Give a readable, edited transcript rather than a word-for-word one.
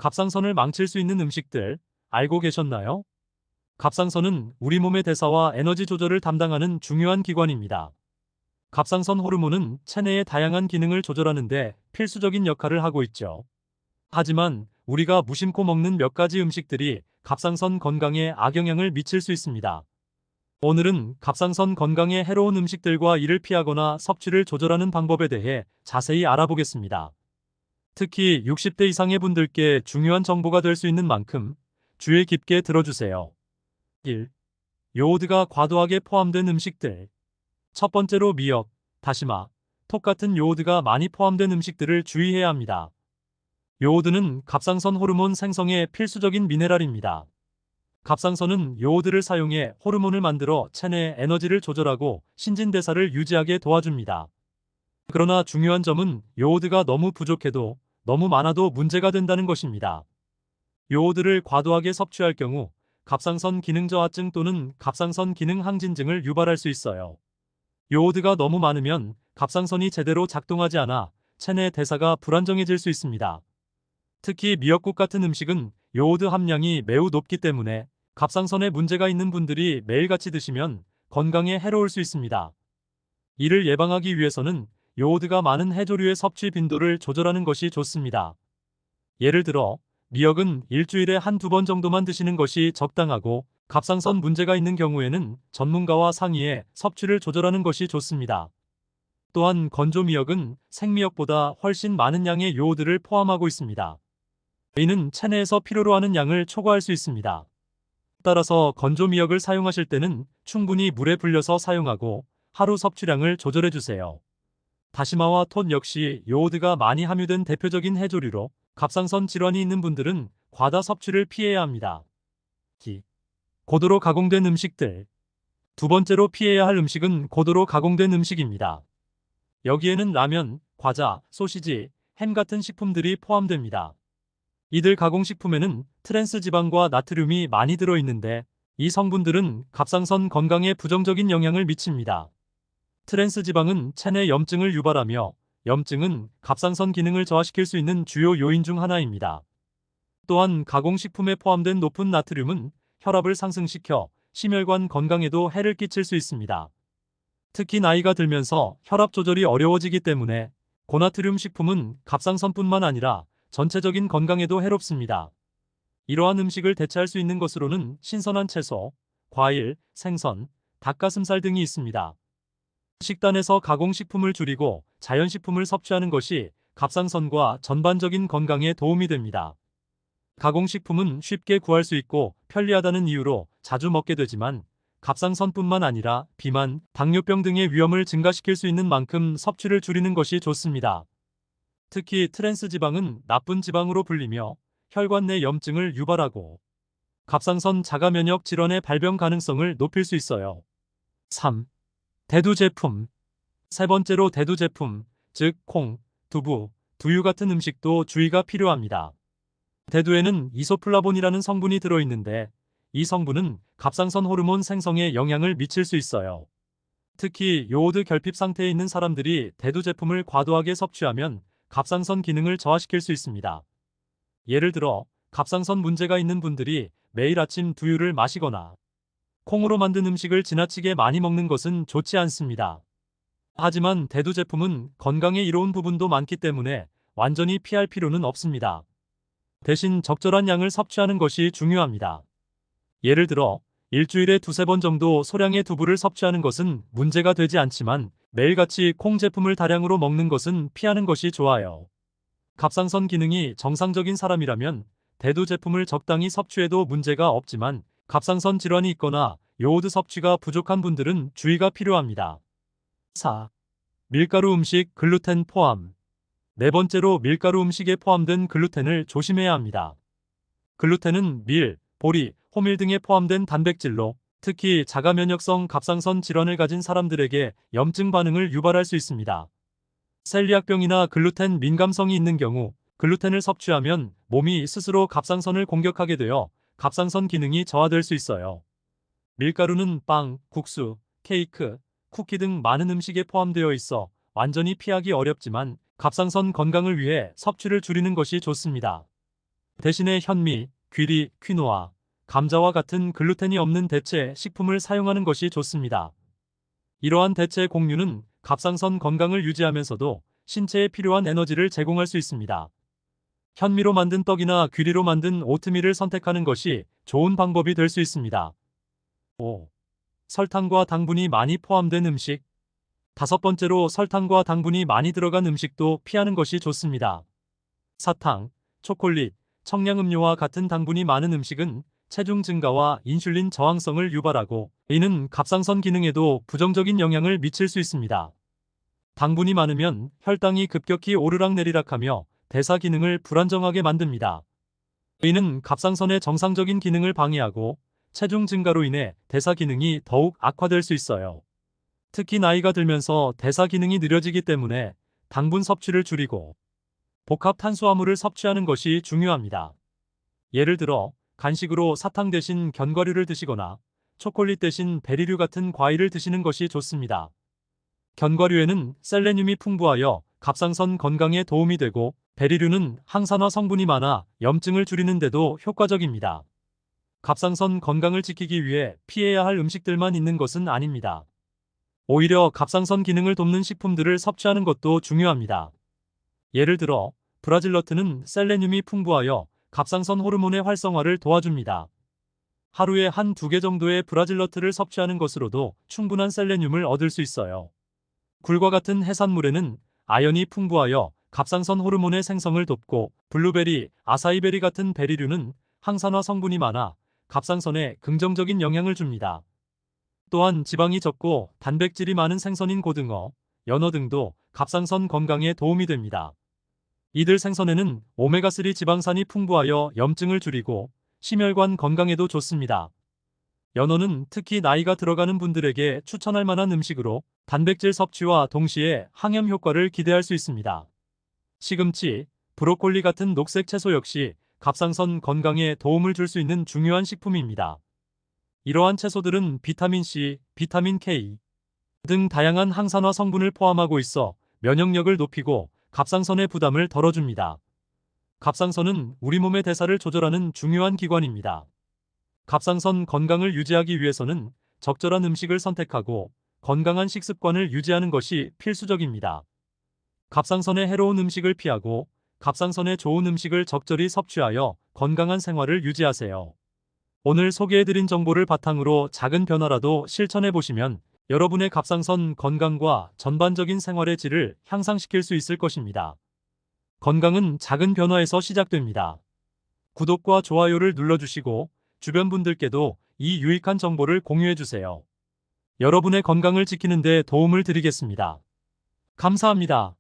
갑상선을 망칠 수 있는 음식들 알고 계셨나요? 갑상선은 우리 몸의 대사와 에너지 조절을 담당하는 중요한 기관입니다. 갑상선 호르몬은 체내의 다양한 기능을 조절하는 데 필수적인 역할을 하고 있죠. 하지만 우리가 무심코 먹는 몇 가지 음식들이 갑상선 건강에 악영향을 미칠 수 있습니다. 오늘은 갑상선 건강에 해로운 음식들과 이를 피하거나 섭취를 조절하는 방법에 대해 자세히 알아보겠습니다. 특히 60대 이상의 분들께 중요한 정보가 될 수 있는 만큼 주의 깊게 들어주세요. 1. 요오드가 과도하게 포함된 음식들. 첫 번째로 미역, 다시마, 톡 같은 요오드가 많이 포함된 음식들을 주의해야 합니다. 요오드는 갑상선 호르몬 생성에 필수적인 미네랄입니다. 갑상선은 요오드를 사용해 호르몬을 만들어 체내 에너지를 조절하고 신진대사를 유지하게 도와줍니다. 그러나 중요한 점은 요오드가 너무 부족해도 너무 많아도 문제가 된다는 것입니다. 요오드를 과도하게 섭취할 경우 갑상선 기능 저하증 또는 갑상선 기능 항진증을 유발할 수 있어요. 요오드가 너무 많으면 갑상선이 제대로 작동하지 않아 체내 대사가 불안정해질 수 있습니다. 특히 미역국 같은 음식은 요오드 함량이 매우 높기 때문에 갑상선에 문제가 있는 분들이 매일같이 드시면 건강에 해로울 수 있습니다. 이를 예방하기 위해서는 요오드가 많은 해조류의 섭취 빈도를 조절하는 것이 좋습니다. 예를 들어 미역은 일주일에 한두 번 정도만 드시는 것이 적당하고, 갑상선 문제가 있는 경우에는 전문가와 상의해 섭취를 조절하는 것이 좋습니다. 또한 건조 미역은 생미역보다 훨씬 많은 양의 요오드를 포함하고 있습니다. 이는 체내에서 필요로 하는 양을 초과할 수 있습니다. 따라서 건조 미역을 사용하실 때는 충분히 물에 불려서 사용하고 하루 섭취량을 조절해 주세요. 다시마와 톳 역시 요오드가 많이 함유된 대표적인 해조류로 갑상선 질환이 있는 분들은 과다 섭취를 피해야 합니다. 고도로 가공된 음식들. 두 번째로 피해야 할 음식은 고도로 가공된 음식입니다. 여기에는 라면, 과자, 소시지, 햄 같은 식품들이 포함됩니다. 이들 가공식품에는 트랜스 지방과 나트륨이 많이 들어있는데 이 성분들은 갑상선 건강에 부정적인 영향을 미칩니다. 트랜스 지방은 체내 염증을 유발하며, 염증은 갑상선 기능을 저하시킬 수 있는 주요 요인 중 하나입니다. 또한 가공식품에 포함된 높은 나트륨은 혈압을 상승시켜 심혈관 건강에도 해를 끼칠 수 있습니다. 특히 나이가 들면서 혈압 조절이 어려워지기 때문에 고나트륨 식품은 갑상선뿐만 아니라 전체적인 건강에도 해롭습니다. 이러한 음식을 대체할 수 있는 것으로는 신선한 채소, 과일, 생선, 닭가슴살 등이 있습니다. 식단에서 가공식품을 줄이고 자연식품을 섭취하는 것이 갑상선과 전반적인 건강에 도움이 됩니다. 가공식품은 쉽게 구할 수 있고 편리하다는 이유로 자주 먹게 되지만 갑상선뿐만 아니라 비만, 당뇨병 등의 위험을 증가시킬 수 있는 만큼 섭취를 줄이는 것이 좋습니다. 특히 트랜스 지방은 나쁜 지방으로 불리며 혈관 내 염증을 유발하고 갑상선 자가 면역 질환의 발병 가능성을 높일 수 있어요. 3. 대두 제품. 세 번째로 대두 제품, 즉 콩, 두부, 두유 같은 음식도 주의가 필요합니다. 대두에는 이소플라본이라는 성분이 들어있는데 이 성분은 갑상선 호르몬 생성에 영향을 미칠 수 있어요. 특히 요오드 결핍 상태에 있는 사람들이 대두 제품을 과도하게 섭취하면 갑상선 기능을 저하시킬 수 있습니다. 예를 들어 갑상선 문제가 있는 분들이 매일 아침 두유를 마시거나 콩으로 만든 음식을 지나치게 많이 먹는 것은 좋지 않습니다. 하지만 대두 제품은 건강에 이로운 부분도 많기 때문에 완전히 피할 필요는 없습니다. 대신 적절한 양을 섭취하는 것이 중요합니다. 예를 들어 일주일에 두세 번 정도 소량의 두부를 섭취하는 것은 문제가 되지 않지만 매일같이 콩 제품을 다량으로 먹는 것은 피하는 것이 좋아요. 갑상선 기능이 정상적인 사람이라면 대두 제품을 적당히 섭취해도 문제가 없지만 갑상선 질환이 있거나 요오드 섭취가 부족한 분들은 주의가 필요합니다. 4. 밀가루 음식 글루텐 포함. 네 번째로 밀가루 음식에 포함된 글루텐을 조심해야 합니다. 글루텐은 밀, 보리, 호밀 등에 포함된 단백질로 특히 자가 면역성 갑상선 질환을 가진 사람들에게 염증 반응을 유발할 수 있습니다. 셀리악병이나 글루텐 민감성이 있는 경우 글루텐을 섭취하면 몸이 스스로 갑상선을 공격하게 되어 갑상선 기능이 저하될 수 있어요. 밀가루는 빵, 국수, 케이크, 쿠키 등 많은 음식에 포함되어 있어 완전히 피하기 어렵지만 갑상선 건강을 위해 섭취를 줄이는 것이 좋습니다. 대신에 현미, 귀리, 퀴노아, 감자와 같은 글루텐이 없는 대체 식품을 사용하는 것이 좋습니다. 이러한 대체 곡류는 갑상선 건강을 유지하면서도 신체에 필요한 에너지를 제공할 수 있습니다. 현미로 만든 떡이나 귀리로 만든 오트밀을 선택하는 것이 좋은 방법이 될 수 있습니다. 5. 설탕과 당분이 많이 포함된 음식. 다섯 번째로 설탕과 당분이 많이 들어간 음식도 피하는 것이 좋습니다. 사탕, 초콜릿, 청량음료와 같은 당분이 많은 음식은 체중 증가와 인슐린 저항성을 유발하고 이는 갑상선 기능에도 부정적인 영향을 미칠 수 있습니다. 당분이 많으면 혈당이 급격히 오르락내리락하며 대사 기능을 불안정하게 만듭니다. 이는 갑상선의 정상적인 기능을 방해하고 체중 증가로 인해 대사 기능이 더욱 악화될 수 있어요. 특히 나이가 들면서 대사 기능이 느려지기 때문에 당분 섭취를 줄이고 복합 탄수화물을 섭취하는 것이 중요합니다. 예를 들어 간식으로 사탕 대신 견과류를 드시거나 초콜릿 대신 베리류 같은 과일을 드시는 것이 좋습니다. 견과류에는 셀레늄이 풍부하여 갑상선 건강에 도움이 되고 베리류는 항산화 성분이 많아 염증을 줄이는 데도 효과적입니다. 갑상선 건강을 지키기 위해 피해야 할 음식들만 있는 것은 아닙니다. 오히려 갑상선 기능을 돕는 식품들을 섭취하는 것도 중요합니다. 예를 들어 브라질너트는 셀레늄이 풍부하여 갑상선 호르몬의 활성화를 도와줍니다. 하루에 한 두 개 정도의 브라질너트를 섭취하는 것으로도 충분한 셀레늄을 얻을 수 있어요. 굴과 같은 해산물에는 아연이 풍부하여 갑상선 호르몬의 생성을 돕고 블루베리, 아사이베리 같은 베리류는 항산화 성분이 많아 갑상선에 긍정적인 영향을 줍니다. 또한 지방이 적고 단백질이 많은 생선인 고등어, 연어 등도 갑상선 건강에 도움이 됩니다. 이들 생선에는 오메가3 지방산이 풍부하여 염증을 줄이고 심혈관 건강에도 좋습니다. 연어는 특히 나이가 들어가는 분들에게 추천할 만한 음식으로 단백질 섭취와 동시에 항염 효과를 기대할 수 있습니다. 시금치, 브로콜리 같은 녹색 채소 역시 갑상선 건강에 도움을 줄 수 있는 중요한 식품입니다. 이러한 채소들은 비타민C, 비타민 K 등 다양한 항산화 성분을 포함하고 있어 면역력을 높이고 갑상선의 부담을 덜어줍니다. 갑상선은 우리 몸의 대사를 조절하는 중요한 기관입니다. 갑상선 건강을 유지하기 위해서는 적절한 음식을 선택하고 건강한 식습관을 유지하는 것이 필수적입니다. 갑상선에 해로운 음식을 피하고 갑상선에 좋은 음식을 적절히 섭취하여 건강한 생활을 유지하세요. 오늘 소개해드린 정보를 바탕으로 작은 변화라도 실천해보시면 여러분의 갑상선 건강과 전반적인 생활의 질을 향상시킬 수 있을 것입니다. 건강은 작은 변화에서 시작됩니다. 구독과 좋아요를 눌러주시고 주변 분들께도 이 유익한 정보를 공유해주세요. 여러분의 건강을 지키는 데 도움을 드리겠습니다. 감사합니다.